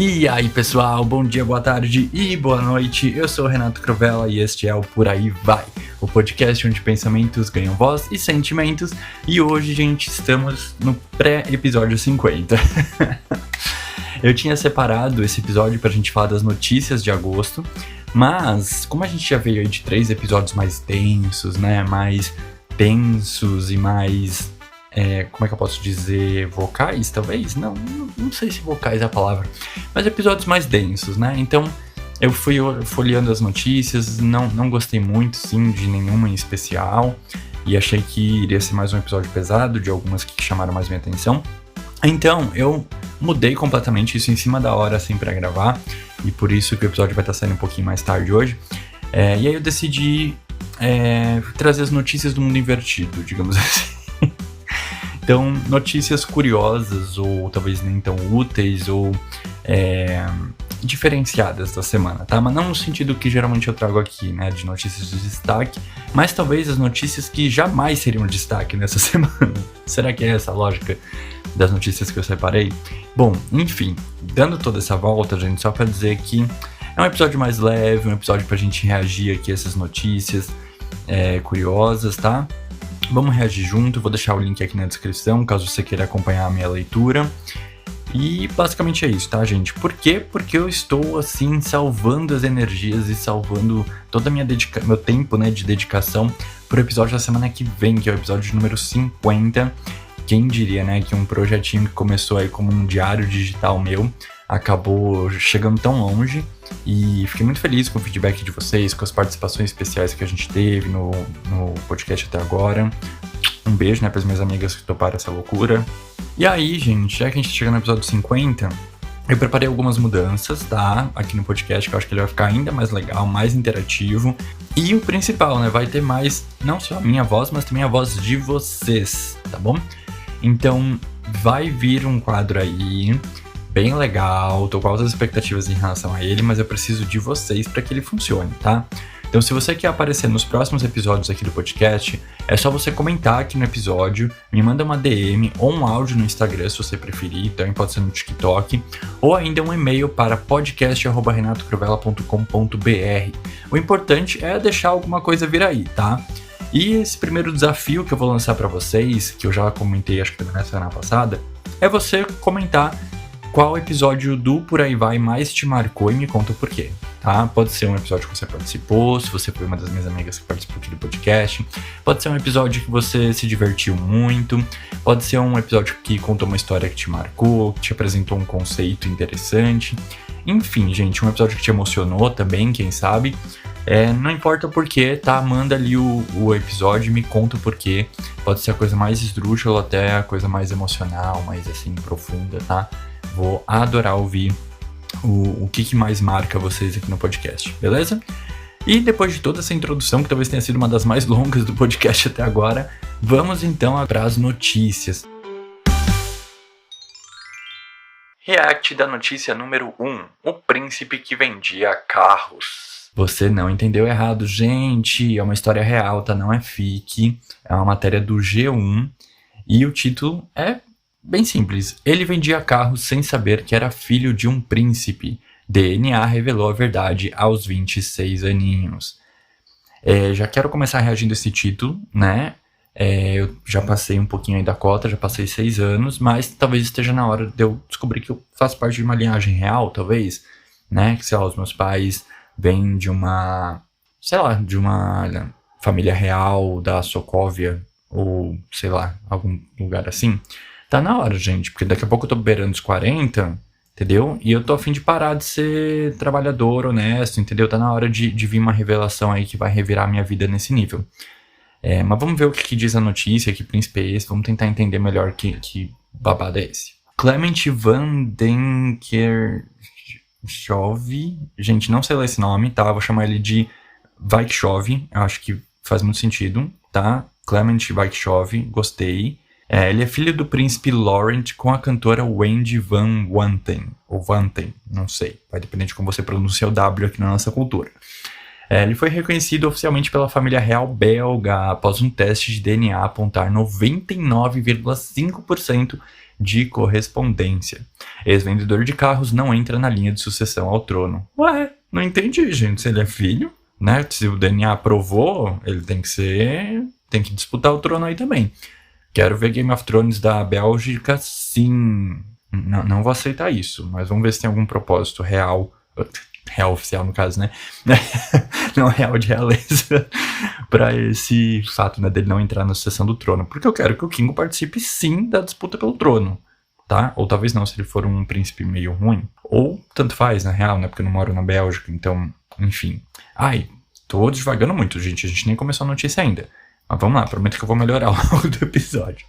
E aí pessoal, bom dia, boa tarde e boa noite. Eu sou o Renato Crovella e este é o Por Aí Vai, o podcast onde pensamentos ganham voz e sentimentos. E hoje, gente, estamos no pré-episódio 50. Eu tinha separado esse episódio pra gente falar das notícias de agosto, mas como a gente já veio aí de 3 episódios mais densos, né, mais tensos e mais... como é que eu posso dizer? Vocais, talvez? Não sei se vocais é a palavra. Mas episódios mais densos, né? Então, eu fui folheando as notícias, não gostei muito, sim, de nenhuma em especial. E achei que iria ser mais um episódio pesado, de algumas que chamaram mais minha atenção. Então, eu mudei completamente isso em cima da hora, assim, pra gravar. E por isso que o episódio vai estar saindo um pouquinho mais tarde hoje. E aí eu decidi trazer as notícias do mundo invertido, digamos assim. Então, notícias curiosas, ou talvez nem tão úteis, ou diferenciadas da semana, tá? Mas não no sentido que geralmente eu trago aqui, né, de notícias de destaque, mas talvez as notícias que jamais seriam destaque nessa semana. Será que é essa a lógica das notícias que eu separei? Bom, enfim, dando toda essa volta, gente, só pra dizer que é um episódio mais leve, um episódio pra gente reagir aqui a essas notícias curiosas, tá? Vamos reagir junto, vou deixar o link aqui na descrição, caso você queira acompanhar a minha leitura. E basicamente é isso, tá, gente? Por quê? Porque eu estou, assim, salvando as energias e salvando toda a meu tempo, né, de dedicação pro episódio da semana que vem, que é o episódio número 50. Quem diria, né, que um projetinho que começou aí como um diário digital meu acabou chegando tão longe, e fiquei muito feliz com o feedback de vocês, com as participações especiais que a gente teve no podcast até agora. Um beijo, né, para as minhas amigas que toparam essa loucura. E aí, gente, já que a gente chega no episódio 50, eu preparei algumas mudanças, tá, aqui no podcast, que eu acho que ele vai ficar ainda mais legal, mais interativo. E o principal, né, vai ter mais, não só a minha voz, mas também a voz de vocês, tá bom? Então, vai vir um quadro aí bem legal, tô com altas expectativas em relação a ele, mas eu preciso de vocês para que ele funcione, tá? Então, se você quer aparecer nos próximos episódios aqui do podcast, é só você comentar aqui no episódio, me manda uma DM ou um áudio no Instagram, se você preferir, também pode ser no TikTok, ou ainda um e-mail para podcast@renatocrovella.com.br. O importante é deixar alguma coisa vir aí, tá? E esse primeiro desafio que eu vou lançar para vocês, que eu já comentei, acho que também na semana passada, é você comentar qual episódio do Por Aí Vai mais te marcou e me conta o porquê, tá? Pode ser um episódio que você participou, se você foi uma das minhas amigas que participou aqui do podcast. Pode ser um episódio que você se divertiu muito. Pode ser um episódio que contou uma história que te marcou, que te apresentou um conceito interessante. Enfim, gente, um episódio que te emocionou também, quem sabe. Não importa o porquê, tá? Manda ali o episódio e me conta o porquê. Pode ser a coisa mais esdrúxula, até a coisa mais emocional, mais assim, profunda, tá? Vou adorar ouvir o que mais marca vocês aqui no podcast, beleza? E depois de toda essa introdução, que talvez tenha sido uma das mais longas do podcast até agora, vamos então para as notícias. React da notícia número 1. O príncipe que vendia carros. Você não entendeu errado, gente. É uma história real, tá? Não é fic. É uma matéria do G1. E o título é bem simples. Ele vendia carros sem saber que era filho de um príncipe. DNA revelou a verdade aos 26 aninhos. Já quero começar reagindo a esse título, né? Eu já passei um pouquinho aí da cota, já passei 6 anos, mas talvez esteja na hora de eu descobrir que eu faço parte de uma linhagem real, talvez, né? Que, sei lá, os meus pais vêm de uma família real da Sokovia, ou, sei lá, algum lugar assim. Tá na hora, gente, porque daqui a pouco eu tô beirando os 40, entendeu? E eu tô a fim de parar de ser trabalhador, honesto, entendeu? Tá na hora de vir uma revelação aí que vai revirar a minha vida nesse nível. Mas vamos ver o que diz a notícia, que príncipe é esse, vamos tentar entender melhor que babado é esse. Clement van Denkershove, gente, não sei ler esse nome, tá? Vou chamar ele de Vaikchove, acho que faz muito sentido, tá? Clement Vaikchove, gostei. Ele é filho do príncipe Laurent com a cantora Wendy Van Wanten, ou Wanten, não sei, vai depender de como você pronuncia o W aqui na nossa cultura. Ele foi reconhecido oficialmente pela família real belga após um teste de DNA apontar 99,5% de correspondência. Ex-vendedor de carros não entra na linha de sucessão ao trono. Ué, não entendi, gente. Se ele é filho, né? Se o DNA aprovou, ele tem que disputar o trono aí também. Quero ver Game of Thrones da Bélgica, sim. Não vou aceitar isso, mas vamos ver se tem algum propósito real oficial no caso, né? Não real de realeza para esse fato, né, dele não entrar na sucessão do trono, porque eu quero que o Kingo participe sim da disputa pelo trono, tá? Ou talvez não, se ele for um príncipe meio ruim, ou tanto faz, na real, né, porque eu não moro na Bélgica, então, enfim. Ai, tô devagando muito, gente, a gente nem começou a notícia ainda, mas vamos lá, prometo que eu vou melhorar ao longo do episódio.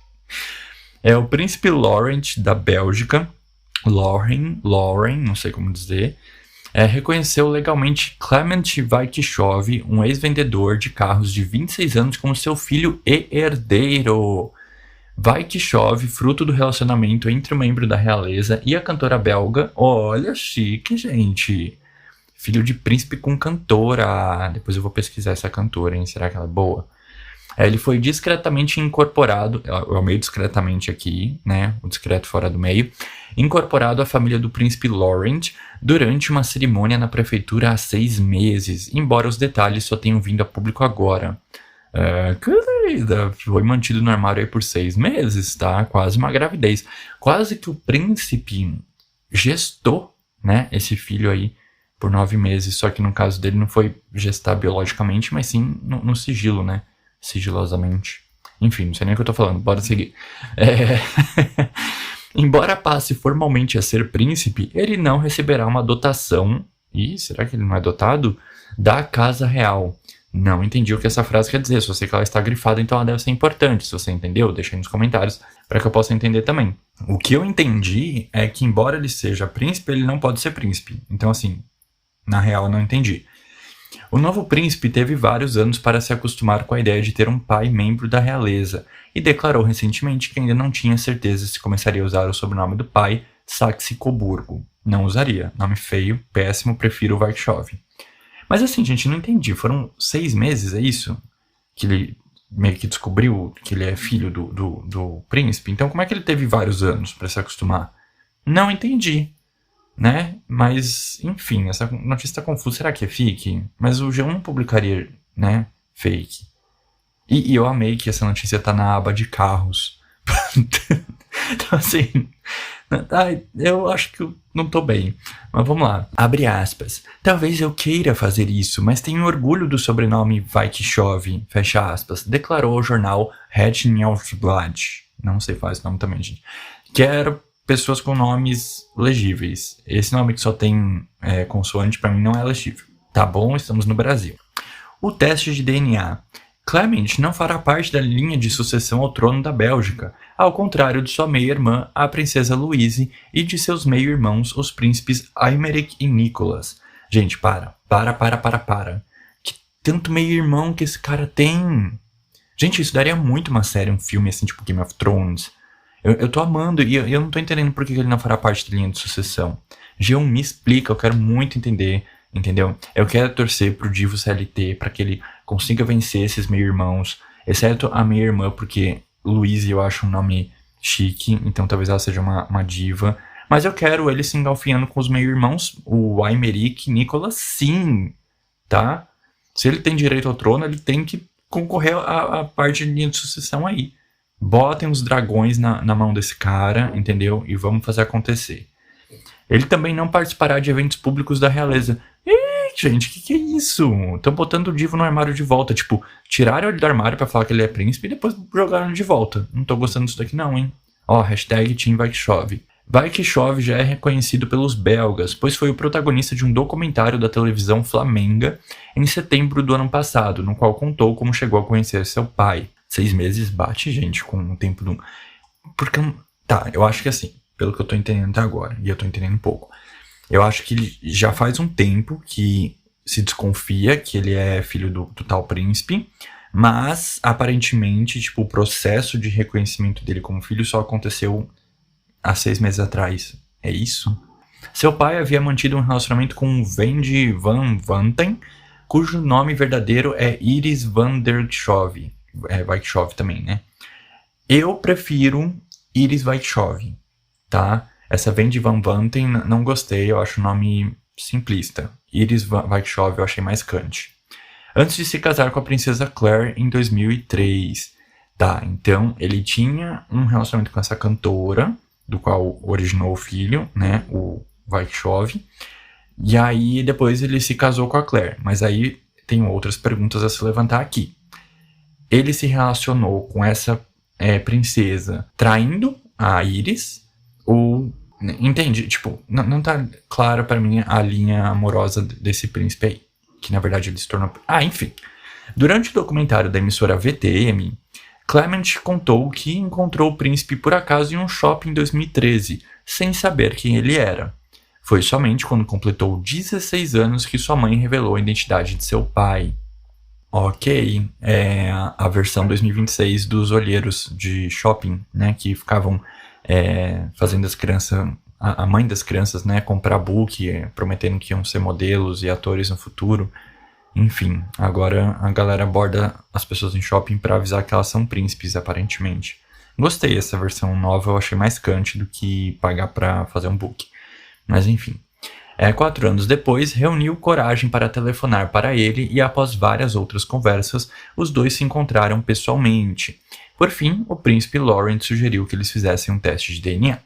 É o príncipe Laurent da Bélgica, Lauren, não sei como dizer, reconheceu legalmente Clement Weichself, um ex-vendedor de carros de 26 anos, como seu filho e herdeiro. Weichself, fruto do relacionamento entre o membro da realeza e a cantora belga. Olha, chique, gente. Filho de príncipe com cantora. Depois eu vou pesquisar essa cantora, hein? Será que ela é boa? Ele foi discretamente incorporado, eu amei discretamente aqui, né, o discreto fora do meio, incorporado à família do príncipe Laurent durante uma cerimônia na prefeitura há 6 meses, embora os detalhes só tenham vindo a público agora. Querida, foi mantido no armário aí por 6 meses, tá? Quase uma gravidez. Quase que o príncipe gestou, né, esse filho aí por 9 meses, só que no caso dele não foi gestar biologicamente, mas sim no sigilo, né? Sigilosamente. Enfim, não sei nem o que eu tô falando, bora seguir. Embora passe formalmente a ser príncipe, ele não receberá uma dotação, e será que ele não é dotado? Da Casa Real. Não entendi o que essa frase quer dizer, só sei que ela está grifada, então ela deve ser importante. Se você entendeu, deixa aí nos comentários para que eu possa entender também. O que eu entendi é que, embora ele seja príncipe, ele não pode ser príncipe. Então, assim, na real, eu não entendi. O novo príncipe teve vários anos para se acostumar com a ideia de ter um pai membro da realeza e declarou recentemente que ainda não tinha certeza se começaria a usar o sobrenome do pai, Saxe-Coburgo. Não usaria. Nome feio, péssimo, prefiro Weichself. Mas assim, gente, não entendi. Foram 6 meses, é isso? Que ele meio que descobriu que ele é filho do príncipe? Então como é que ele teve vários anos para se acostumar? Não entendi. Né? Mas, enfim, essa notícia tá confusa. Será que é fake? Mas o G1 não publicaria, né? Fake. E eu amei que essa notícia tá na aba de carros. Então, assim, eu acho que eu não tô bem. Mas vamos lá. Abre aspas. Talvez eu queira fazer isso, mas tenho orgulho do sobrenome Weichself, fecha aspas, declarou ao jornal Het Nieuwsblad. Não sei falar esse nome também, gente. Quero pessoas com nomes legíveis. Esse nome que só tem consoante pra mim não é legível. Tá bom, estamos no Brasil. O teste de DNA. Clement não fará parte da linha de sucessão ao trono da Bélgica, ao contrário de sua meia-irmã, a princesa Louise, e de seus meio-irmãos, os príncipes Aymeric e Nicholas. Gente, para. Que tanto meio-irmão que esse cara tem. Gente, isso daria muito uma série, um filme assim, tipo Game of Thrones. Eu tô amando e eu não tô entendendo por que ele não fará parte da linha de sucessão. G1 me explica, eu quero muito entender, entendeu? Eu quero torcer pro Divo CLT para que ele consiga vencer esses meio-irmãos, exceto a meia-irmã, porque Louise eu acho um nome chique, então talvez ela seja uma diva. Mas eu quero ele se engalfinhando com os meio-irmãos, o Aymeric Nicholas, sim, tá? Se ele tem direito ao trono, ele tem que concorrer à parte de linha de sucessão aí. Botem os dragões na mão desse cara, entendeu? E vamos fazer acontecer. Ele também não participará de eventos públicos da realeza. Ih, gente, que é isso? Estão botando o Divo no armário de volta. Tipo, tiraram ele do armário pra falar que ele é príncipe e depois jogaram ele de volta. Não tô gostando disso daqui não, hein? Ó, hashtag Team Weichself. Weichself já é reconhecido pelos belgas, pois foi o protagonista de um documentário da televisão flamenga em setembro do ano passado, no qual contou como chegou a conhecer seu pai. 6 meses bate, gente, com o tempo do... Porque, tá, eu acho que assim, pelo que eu tô entendendo até agora, e eu tô entendendo um pouco, eu acho que ele já faz um tempo que se desconfia que ele é filho do tal príncipe, mas, aparentemente, tipo, o processo de reconhecimento dele como filho só aconteceu há 6 meses atrás. É isso? Seu pai havia mantido um relacionamento com Wendy van Wanten, cujo nome verdadeiro é Iris van der Schove. Weichself também, né? Eu prefiro Iris Wachowski, tá? Essa vem de Van Vanten, não gostei, eu acho o nome simplista. Iris Wachowski eu achei mais cante. Antes de se casar com a princesa Claire em 2003. Tá, então ele tinha um relacionamento com essa cantora, do qual originou o filho, né, o Wachowski. E aí depois ele se casou com a Claire. Mas aí tem outras perguntas a se levantar aqui. Ele se relacionou com essa princesa traindo a Iris? Ou... Entende? Tipo, não tá clara pra mim a linha amorosa desse príncipe aí. Que na verdade ele se tornou... enfim. Durante o documentário da emissora VTM, Clement contou que encontrou o príncipe por acaso em um shopping em 2013, sem saber quem ele era. Foi somente quando completou 16 anos que sua mãe revelou a identidade de seu pai. Ok, é a versão 2026 dos olheiros de shopping, né, que ficavam fazendo as crianças, a mãe das crianças, né, comprar book, prometendo que iam ser modelos e atores no futuro. Enfim, agora a galera aborda as pessoas em shopping pra avisar que elas são príncipes, aparentemente. Gostei dessa versão nova, eu achei mais cante do que pagar pra fazer um book. Mas enfim. 4 anos depois, reuniu coragem para telefonar para ele e após várias outras conversas, os dois se encontraram pessoalmente. Por fim, o príncipe Lawrence sugeriu que eles fizessem um teste de DNA.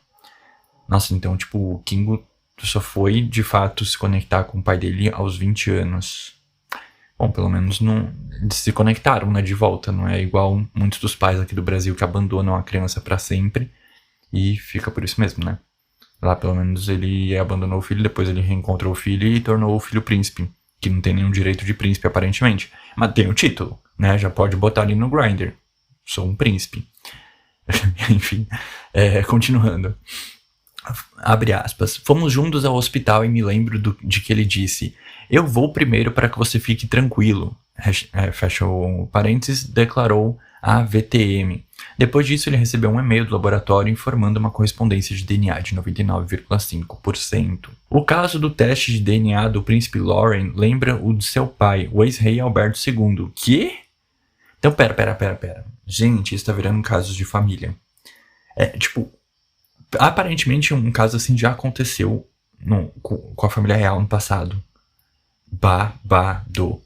Nossa, então, tipo, o Kingo só foi, de fato, se conectar com o pai dele aos 20 anos. Bom, pelo menos eles se conectaram, né, de volta. Não é igual muitos dos pais aqui do Brasil que abandonam a criança para sempre e fica por isso mesmo, né? Lá, pelo menos, ele abandonou o filho, depois ele reencontrou o filho e tornou o filho príncipe, que não tem nenhum direito de príncipe, aparentemente. Mas tem o título, né? Já pode botar ali no Grindr. Sou um príncipe. Enfim, continuando. Abre aspas. Fomos juntos ao hospital e me lembro de que ele disse: eu vou primeiro para que você fique tranquilo. Fecha o parênteses, declarou a VTM. Depois disso, ele recebeu um e-mail do laboratório informando uma correspondência de DNA de 99,5%. O caso do teste de DNA do príncipe Lauren lembra o de seu pai, o ex-rei Alberto II. Que? Então, pera. Gente, isso tá virando casos de família. Aparentemente um caso assim já aconteceu com a família real no passado. Babado.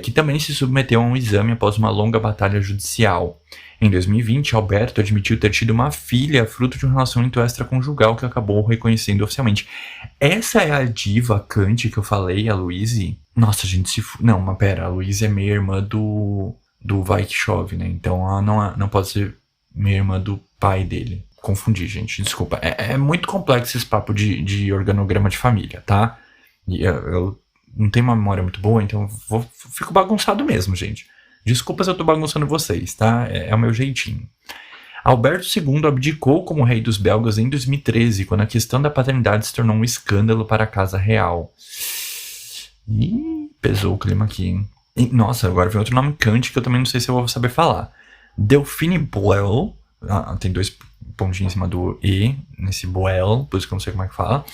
Que também se submeteu a um exame após uma longa batalha judicial. Em 2020, Alberto admitiu ter tido uma filha fruto de um relacionamento extraconjugal que acabou reconhecendo oficialmente. Essa é a diva Kant que eu falei, a Louise? Nossa, gente, não, mas pera, a Louise é meia irmã do Wachowski, né? Então ela não pode ser meia irmã do pai dele. Confundi, gente, desculpa. É muito complexo esse papo de organograma de família, tá? E eu não tenho uma memória muito boa, então fico bagunçado mesmo, gente. Desculpa se eu tô bagunçando vocês, tá? É o meu jeitinho. Alberto II abdicou como rei dos belgas em 2013, quando a questão da paternidade se tornou um escândalo para a Casa Real. Ih, pesou o clima aqui, hein? E, nossa, agora vem outro nome cante que eu também não sei se eu vou saber falar. Delphine Boel, tem 2 pontinhos em cima do E, nesse Boel, por isso que eu não sei como é que fala.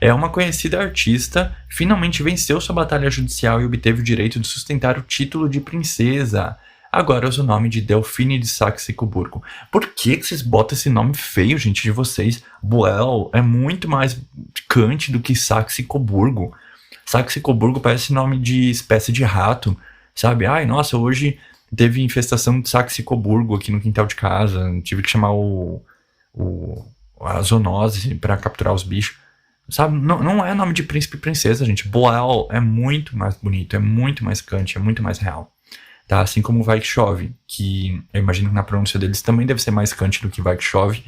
É uma conhecida artista, finalmente venceu sua batalha judicial e obteve o direito de sustentar o título de princesa. Agora usa o nome de Delphine de Saxe-Coburgo. Por que vocês botam esse nome feio, gente, de vocês? Boel é muito mais cante do que Saxe-Coburgo. Saxe-Coburgo parece nome de espécie de rato, sabe? Ai, nossa, hoje teve infestação de Saxe-Coburgo aqui no quintal de casa. Tive que chamar a zoonose para capturar os bichos. Sabe, não é nome de príncipe e princesa, gente. Boel é muito mais bonito, é muito mais cante, é muito mais real. Tá? Assim como o Wachowski, que eu imagino que na pronúncia deles também deve ser mais cante do que Wachowski.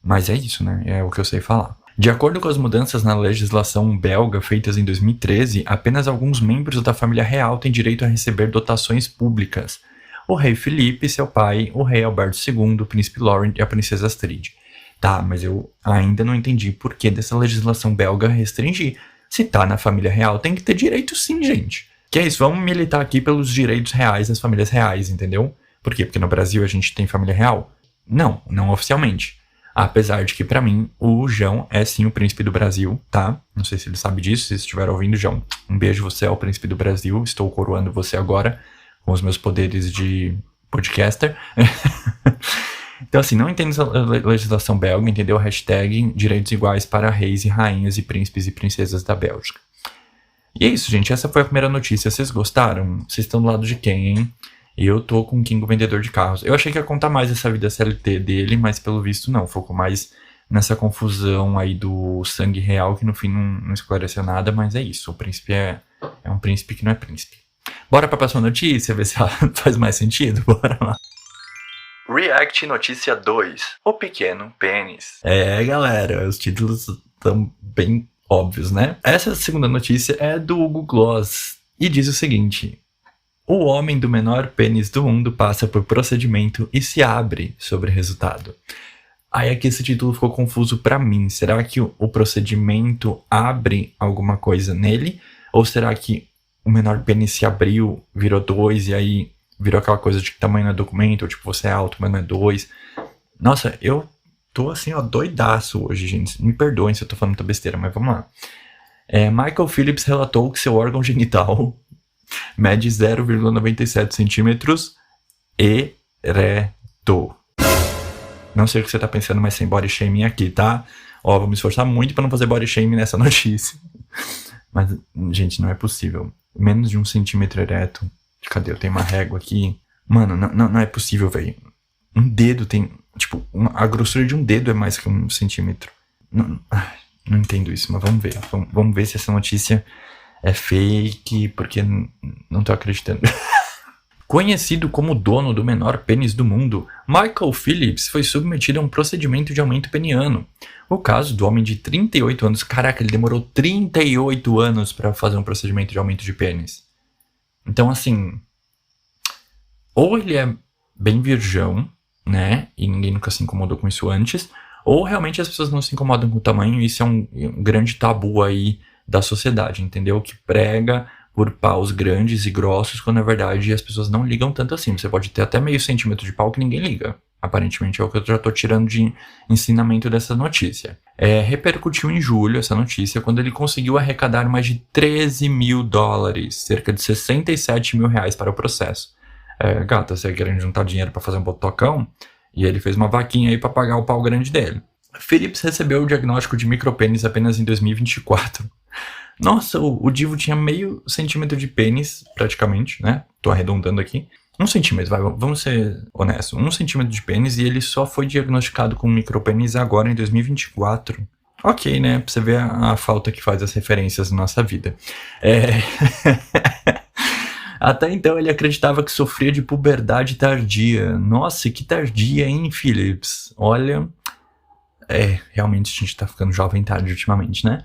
Mas é isso, né? É o que eu sei falar. De acordo com as mudanças na legislação belga feitas em 2013, apenas alguns membros da família real têm direito a receber dotações públicas. O rei Felipe, seu pai, o rei Alberto II, o príncipe Laurent e a princesa Astrid. Tá, mas eu ainda não entendi por que dessa legislação belga restringir. Se tá na família real, tem que ter direito sim, gente. Que é isso, vamos militar aqui pelos direitos reais das famílias reais, entendeu? Por quê? Porque no Brasil a gente tem família real? Não oficialmente. Apesar de que, pra mim, o João é sim o príncipe do Brasil, tá? Não sei se ele sabe disso, se estiver ouvindo, João. Um beijo, você é o príncipe do Brasil. Estou coroando você agora com os meus poderes de podcaster. Então, assim, não entendo a legislação belga, entendeu? Hashtag direitos iguais para reis e rainhas e príncipes e princesas da Bélgica. E é isso, gente. Essa foi a primeira notícia. Vocês gostaram? Vocês estão do lado de quem, hein? Eu tô com o King, o vendedor de carros. Eu achei que ia contar mais essa vida CLT dele, mas pelo visto não. Focou mais nessa confusão aí do sangue real, que no fim não esclareceu nada, mas é isso. O príncipe é um príncipe que não é príncipe. Bora pra próxima notícia, ver se ela faz mais sentido? Bora lá. React Notícia 2. O pequeno pênis. É, galera, os títulos estão bem óbvios, né? Essa segunda notícia é do Google Gloss e diz o seguinte: o homem do menor pênis do mundo passa por procedimento e se abre sobre o resultado. Aí aqui esse título ficou confuso pra mim. Será que o procedimento abre alguma coisa nele? Ou será que o menor pênis se abriu, virou 2 e aí virou aquela coisa de que tamanho não é documento, ou tipo, você é alto, mas não é 2. Nossa, eu tô assim, ó, doidaço hoje, gente. Me perdoem se eu tô falando muita besteira, mas vamos lá. Michael Phillips relatou que seu órgão genital mede 0,97 centímetros ereto. Não sei o que você tá pensando, mas sem body shaming aqui, tá? Ó, vou me esforçar muito pra não fazer body shaming nessa notícia. Mas, gente, não é possível. Menos de 1 centímetro ereto. Cadê? Eu tenho uma régua aqui. Mano, não é possível, velho. Um dedo tem... Tipo, a grossura de um dedo é mais que 1 centímetro. Não entendo isso, mas vamos ver. Vamos ver se essa notícia é fake, porque não tô acreditando. Conhecido como o dono do menor pênis do mundo, Michael Phillips foi submetido a um procedimento de aumento peniano. O caso do homem de 38 anos... Caraca, ele demorou 38 anos para fazer um procedimento de aumento de pênis. Então, assim... Ou ele é bem virgão, né? E ninguém nunca se incomodou com isso antes. Ou realmente as pessoas não se incomodam com o tamanho. E isso é um grande tabu aí da sociedade, entendeu? Que prega por paus grandes e grossos, quando na verdade as pessoas não ligam tanto assim. Você pode ter até meio centímetro de pau que ninguém liga. Aparentemente é o que eu já tô tirando de ensinamento dessa notícia. Repercutiu em julho essa notícia quando ele conseguiu arrecadar mais de 13 mil dólares, cerca de 67 mil reais para o processo. Gata, você querendo juntar dinheiro para fazer um botocão? E ele fez uma vaquinha aí para pagar o pau grande dele. Phillips recebeu o diagnóstico de micropênis apenas em 2024. Nossa, o Divo tinha meio centímetro de pênis, praticamente, né? Tô arredondando aqui. 1 centímetro, vamos ser honestos. 1 centímetro de pênis e ele só foi diagnosticado com micropênis agora em 2024. Ok, né? Pra você ver a falta que faz as referências na nossa vida. Até então ele acreditava que sofria de puberdade tardia. Nossa, que tardia, hein, Phillips? Olha... realmente a gente tá ficando jovem tarde ultimamente, né?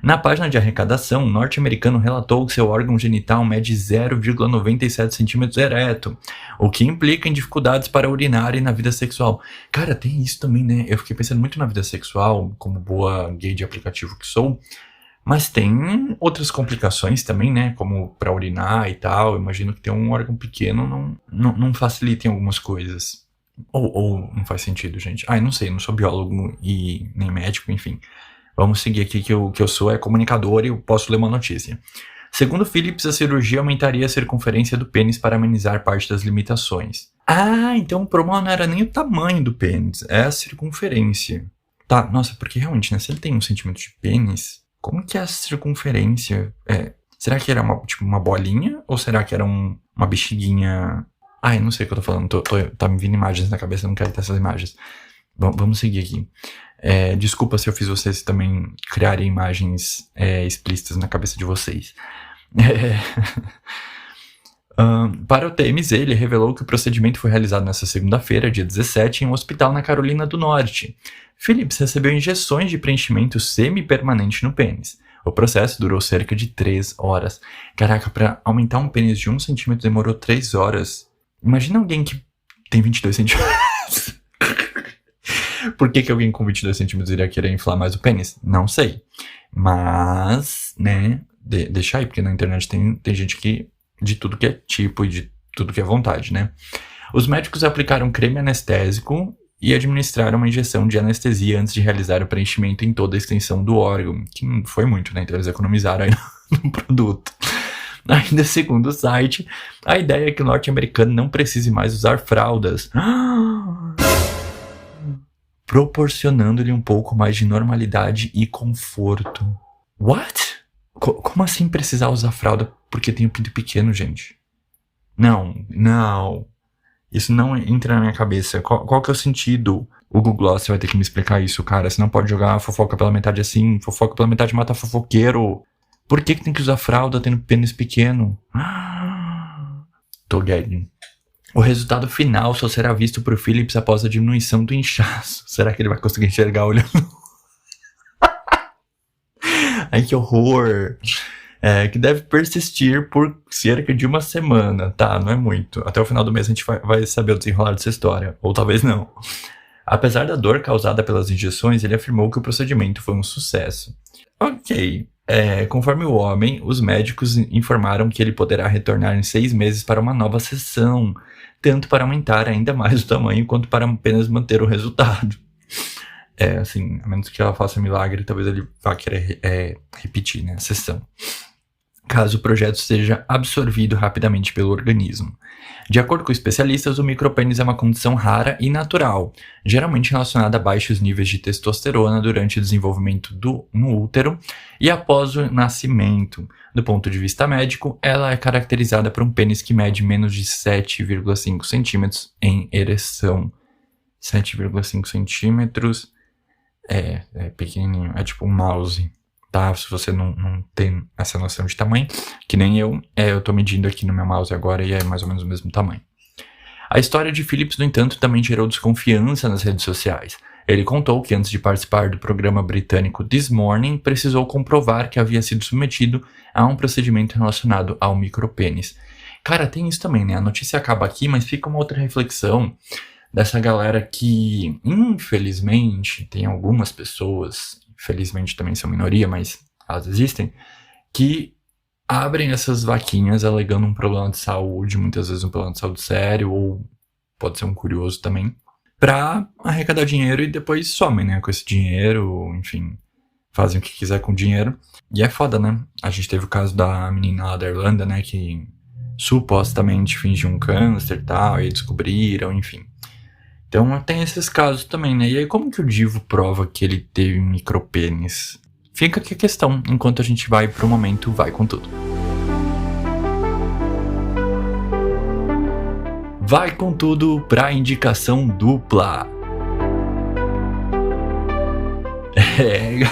Na página de arrecadação, o norte-americano relatou que seu órgão genital mede 0,97 centímetros ereto, o que implica em dificuldades para urinar e na vida sexual. Cara, tem isso também, né? Eu fiquei pensando muito na vida sexual, como boa gay de aplicativo que sou, mas tem outras complicações também, né? Como para urinar e tal. Imagino que ter um órgão pequeno não facilita em algumas coisas. Ou não faz sentido, gente. Eu não sei, não sou biólogo e nem médico, enfim. Vamos seguir aqui que eu sou comunicador e eu posso ler uma notícia. Segundo Phillips, a cirurgia aumentaria a circunferência do pênis para amenizar parte das limitações. Então o problema não era nem o tamanho do pênis, é a circunferência. Tá, nossa, porque realmente, né, se ele tem 1 centímetro de pênis, como que é a circunferência? Será que era uma bolinha ou será que era uma bexiguinha... eu não sei o que eu tô falando, tá me vindo imagens na cabeça, eu não quero ter essas imagens. Vamos seguir aqui. Desculpa se eu fiz vocês também criarem imagens explícitas na cabeça de vocês. Para o TMZ, ele revelou que o procedimento foi realizado nesta segunda-feira, dia 17, em um hospital na Carolina do Norte. Phillips recebeu injeções de preenchimento semi-permanente no pênis. O processo durou cerca de 3 horas. Caraca, para aumentar um pênis de 1 centímetro demorou 3 horas. Imagina alguém que tem 22 centímetros. Por que alguém com 22 centímetros iria querer inflar mais o pênis? Não sei. Mas, né, deixa aí, porque na internet tem gente que de tudo que é tipo e de tudo que é vontade, né? Os médicos aplicaram creme anestésico e administraram uma injeção de anestesia antes de realizar o preenchimento em toda a extensão do órgão, que não foi muito, né? Então eles economizaram aí no produto. Ainda segundo o site, a ideia é que o norte-americano não precise mais usar fraldas. proporcionando-lhe um pouco mais de normalidade e conforto. What? Como assim precisar usar fralda porque tem um pinto pequeno, gente? Não. Isso não entra na minha cabeça. Qual que é o sentido? O Google Gloss vai ter que me explicar isso, cara. Você não pode jogar fofoca pela metade assim. Fofoca pela metade mata fofoqueiro. Por que tem que usar fralda tendo pênis pequeno? Tô gagging. O resultado final só será visto por Phillips após a diminuição do inchaço. Será que ele vai conseguir enxergar olhando? Ai, que horror. Que deve persistir por cerca de uma semana, tá? Não é muito. Até o final do mês a gente vai saber o desenrolar dessa história. Ou talvez não. Apesar da dor causada pelas injeções, ele afirmou que o procedimento foi um sucesso. Ok. Conforme o homem, os médicos informaram que ele poderá retornar em 6 meses para uma nova sessão, tanto para aumentar ainda mais o tamanho, quanto para apenas manter o resultado. Assim, a menos que ela faça milagre, talvez ele vá querer repetir, né, a sessão, caso o projeto seja absorvido rapidamente pelo organismo. De acordo com especialistas, o micropênis é uma condição rara e natural, geralmente relacionada a baixos níveis de testosterona durante o desenvolvimento no útero e após o nascimento. Do ponto de vista médico, ela é caracterizada por um pênis que mede menos de 7,5 centímetros em ereção. 7,5 centímetros é pequenininho, é tipo um mouse. Tá? Se você não tem essa noção de tamanho, que nem eu tô medindo aqui no meu mouse agora e é mais ou menos o mesmo tamanho. A história de Phillips, no entanto, também gerou desconfiança nas redes sociais. Ele contou que antes de participar do programa britânico This Morning, precisou comprovar que havia sido submetido a um procedimento relacionado ao micropênis. Cara, tem isso também, né? A notícia acaba aqui, mas fica uma outra reflexão dessa galera que, infelizmente, tem algumas pessoas, felizmente também são minoria, mas elas existem, que abrem essas vaquinhas alegando um problema de saúde, muitas vezes um problema de saúde sério, ou pode ser um curioso também, pra arrecadar dinheiro e depois somem, né, com esse dinheiro, enfim, fazem o que quiser com o dinheiro. E é foda, né? A gente teve o caso da menina lá da Irlanda, né, que supostamente fingiu um câncer e tal, e descobriram, enfim. Então tem esses casos também, né? E aí como que o Divo prova que ele teve micropênis? Fica aqui a questão, enquanto a gente vai pro momento Vai Com Tudo. Vai Com Tudo pra indicação dupla. Galera.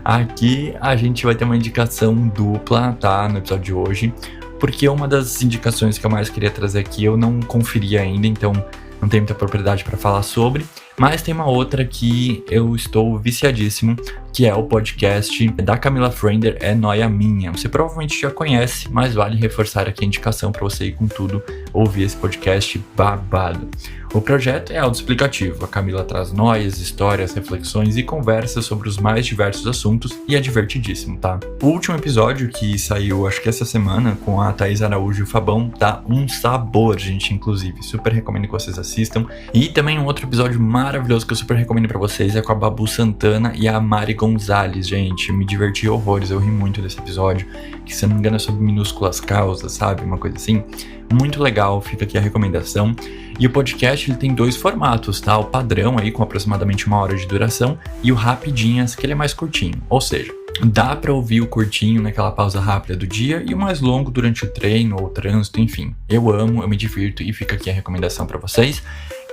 Aqui a gente vai ter uma indicação dupla, tá? No episódio de hoje. Porque uma das indicações que eu mais queria trazer aqui eu não conferi ainda, então não tenho muita propriedade para falar sobre. Mas tem uma outra que eu estou viciadíssimo, que é o podcast da Camila Frender, É Nóia Minha. Você provavelmente já conhece, mas vale reforçar aqui a indicação para você ir com tudo, ouvir esse podcast babado. O projeto é autoexplicativo. A Camila traz noias, histórias, reflexões e conversas sobre os mais diversos assuntos e é divertidíssimo, tá? O último episódio que saiu, acho que essa semana, com a Thaís Araújo e o Fabão, tá um sabor, gente, inclusive. Super recomendo que vocês assistam. E também um outro episódio maravilhoso que eu super recomendo pra vocês é com a Babu Santana e a Mari Gonzalez, gente. Eu me diverti horrores, eu ri muito desse episódio, que se não me engano é sobre minúsculas causas, sabe? Uma coisa assim. Muito legal, fica aqui a recomendação. E o podcast ele tem 2 formatos, tá? O padrão aí com aproximadamente 1 hora de duração e o Rapidinhas, que ele é mais curtinho. Ou seja, dá pra ouvir o curtinho naquela pausa rápida do dia e o mais longo durante o treino ou o trânsito, enfim. Eu amo, eu me divirto e fica aqui a recomendação pra vocês.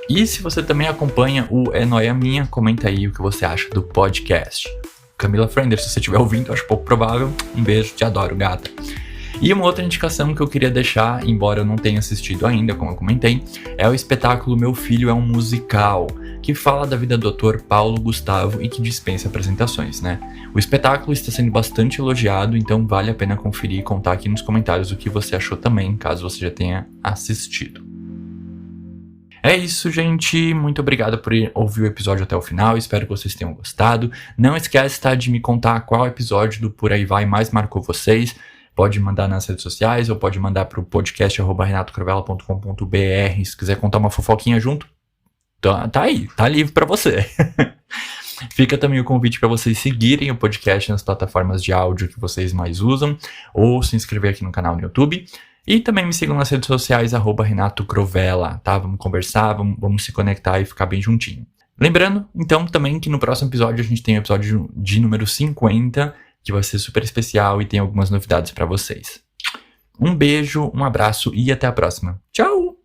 E se você também acompanha o É Nóia Minha, comenta aí o que você acha do podcast. Camila Frender, se você estiver ouvindo, acho pouco provável. Um beijo, te adoro, gata. E uma outra indicação que eu queria deixar, embora eu não tenha assistido ainda, como eu comentei, é o espetáculo Meu Filho é um Musical, que fala da vida do ator Paulo Gustavo e que dispensa apresentações, né? O espetáculo está sendo bastante elogiado, então vale a pena conferir e contar aqui nos comentários o que você achou também, caso você já tenha assistido. É isso, gente. Muito obrigado por ouvir o episódio até o final. Espero que vocês tenham gostado. Não esquece, tá, de me contar qual episódio do Por Aí Vai mais marcou vocês. Pode mandar nas redes sociais ou pode mandar para o podcast @renatocravella.com.br. Se quiser contar uma fofoquinha junto, tá aí, tá livre para você. Fica também o convite para vocês seguirem o podcast nas plataformas de áudio que vocês mais usam ou se inscrever aqui no canal no YouTube. E também me sigam nas redes sociais, @Renato Grovella, tá? Vamos conversar, vamos se conectar e ficar bem juntinho. Lembrando, então, também que no próximo episódio a gente tem o episódio de número 50, que vai ser super especial e tem algumas novidades pra vocês. Um beijo, um abraço e até a próxima. Tchau!